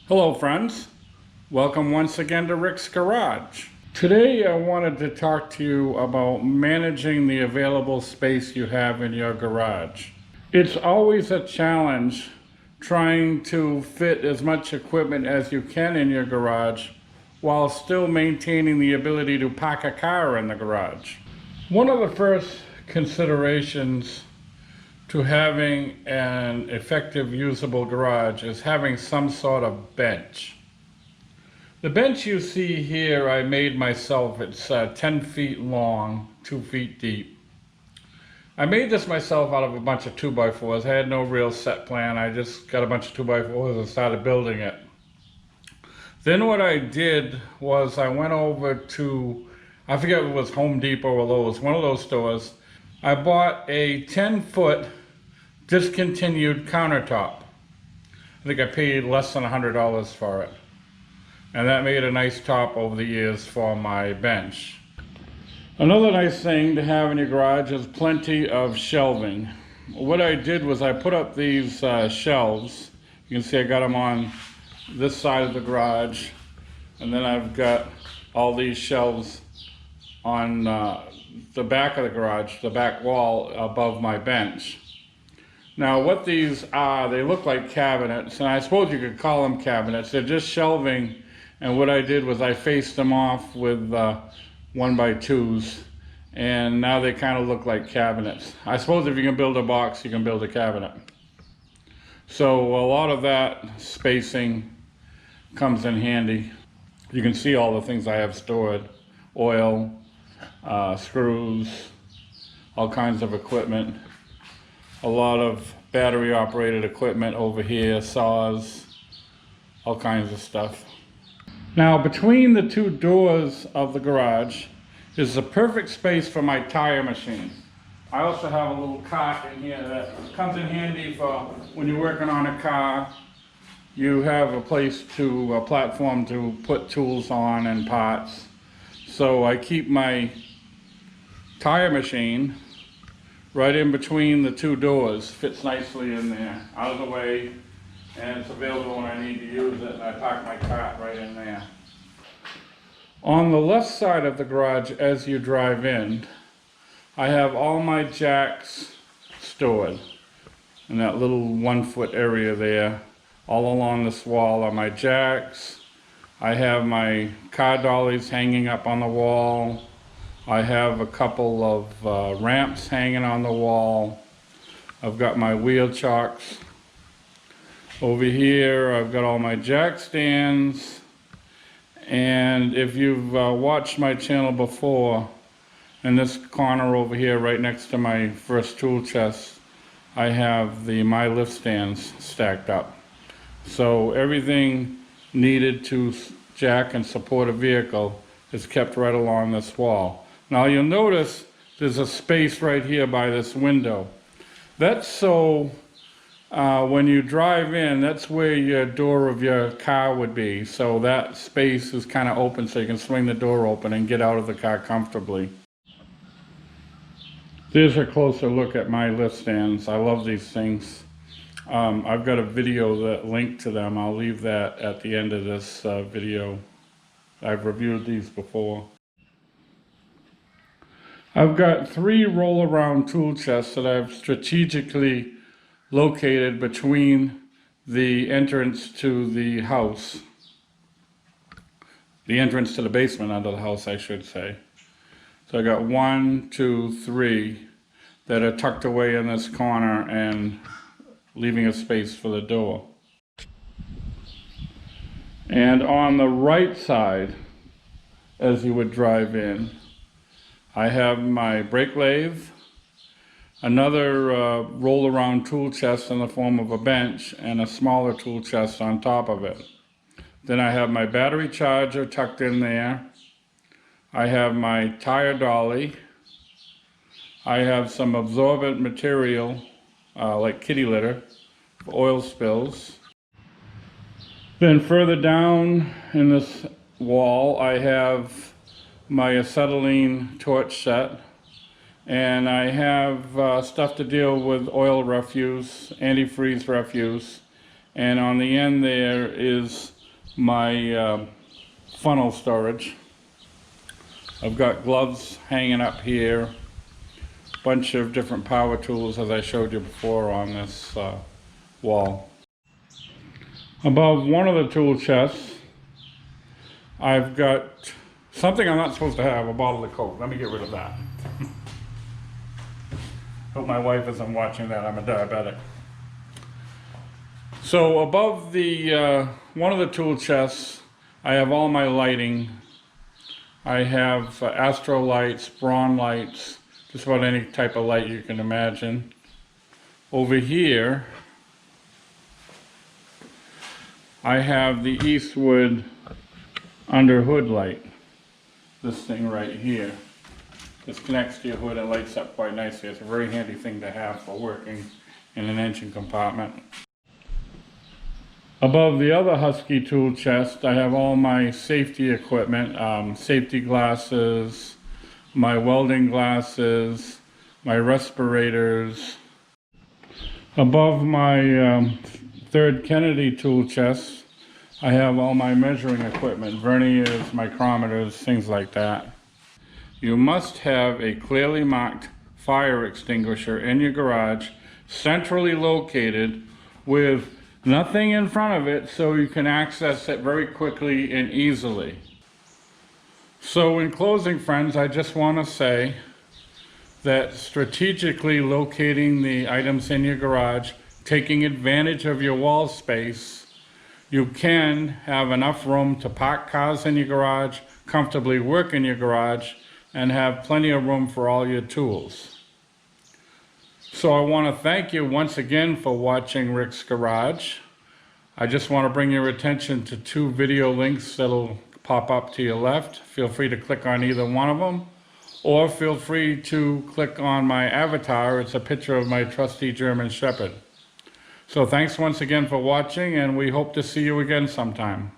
Hello friends, welcome once again to Rick's Garage. Today I wanted to talk to you about managing the available space you have in your garage. It's always a challenge trying to fit as much equipment as you can in your garage while still maintaining the ability to park a car in the garage. One of the first considerations to having an effective usable garage is having some sort of bench. The bench you see here I made myself. It's 10 feet long, 2 feet deep. I made this myself out of a bunch of 2x4s. I had no real set plan. I just got a bunch of 2x4s and started building it. Then what I did was I went over to, I forget if it was Home Depot or Lowe's, one of those stores. I bought a 10-foot discontinued countertop. I think I paid less than $100 for it. And that made a nice top over the years for my bench. Another nice thing to have in your garage is plenty of shelving. What I did was I put up these shelves. You can see I got them on this side of the garage. And then I've got all these shelves on the back of the garage, the back wall above my bench. Now what these are, they look like cabinets, and I suppose you could call them cabinets. They're just shelving, and what I did was I faced them off with 1x2s, and now they kind of look like cabinets. I suppose if you can build a box, you can build a cabinet. So a lot of that spacing comes in handy. You can see all the things I have stored: oil, screws, all kinds of equipment. A lot of battery operated equipment over here, saws, all kinds of stuff. Now between the two doors of the garage is the perfect space for my tire machine. I also have a little cart in here that comes in handy for when you're working on a car. You have a place to, a platform to put tools on and parts. So I keep my tire machine right in between the two doors. Fits nicely in there, out of the way, and it's available when I need to use it, and I park my cart right in there. On the left side of the garage as you drive in, I have all my jacks stored in that little 1-foot area there. All along this wall are my jacks. I have my car dollies hanging up on the wall. I have a couple of ramps hanging on the wall. I've got my wheel chocks. Over here I've got all my jack stands. And if you've watched my channel before, in this corner over here right next to my first tool chest, I have my lift stands stacked up. So everything needed to jack and support a vehicle is kept right along this wall. Now you'll notice there's a space right here by this window. That's so when you drive in, that's where your door of your car would be. So that space is kind of open so you can swing the door open and get out of the car comfortably. There's a closer look at my lift stands. I love these things. I've got a video that linked to them. I'll leave that at the end of this video. I've reviewed these before. I've got 3 roll-around tool chests that I've strategically located between the entrance to the house. The entrance to the basement under the house, I should say. So I got 1, 2, 3 that are tucked away in this corner and leaving a space for the door. And on the right side, as you would drive in, I have my brake lathe, another roll-around tool chest in the form of a bench, and a smaller tool chest on top of it. Then I have my battery charger tucked in there. I have my tire dolly. I have some absorbent material, like kitty litter, for oil spills. Then further down in this wall, I have my acetylene torch set, and I have stuff to deal with oil refuse, antifreeze refuse, and on the end there is my funnel storage. I've got gloves hanging up here, bunch of different power tools as I showed you before on this wall. Above one of the tool chests, I've got something I'm not supposed to have, a bottle of Coke. Let me get rid of that. Hope my wife isn't watching that. I'm a diabetic. So above the one of the tool chests, I have all my lighting. I have astro lights, brawn lights, just about any type of light you can imagine. Over here, I have the Eastwood under hood light. This thing right here. This connects to your hood and lights up quite nicely. It's a very handy thing to have for working in an engine compartment. Above the other Husky tool chest, I have all my safety equipment, safety glasses, my welding glasses, my respirators. Above my third Kennedy tool chest, I have all my measuring equipment, verniers, micrometers, things like that. You must have a clearly marked fire extinguisher in your garage, centrally located with nothing in front of it so you can access it very quickly and easily. So in closing, friends, I just want to say that strategically locating the items in your garage, taking advantage of your wall space, you can have enough room to park cars in your garage, comfortably work in your garage, and have plenty of room for all your tools. So I want to thank you once again for watching Rick's Garage. I just want to bring your attention to two video links that'll pop up to your left. Feel free to click on either one of them, or feel free to click on my avatar. It's a picture of my trusty German Shepherd. So thanks once again for watching, and we hope to see you again sometime.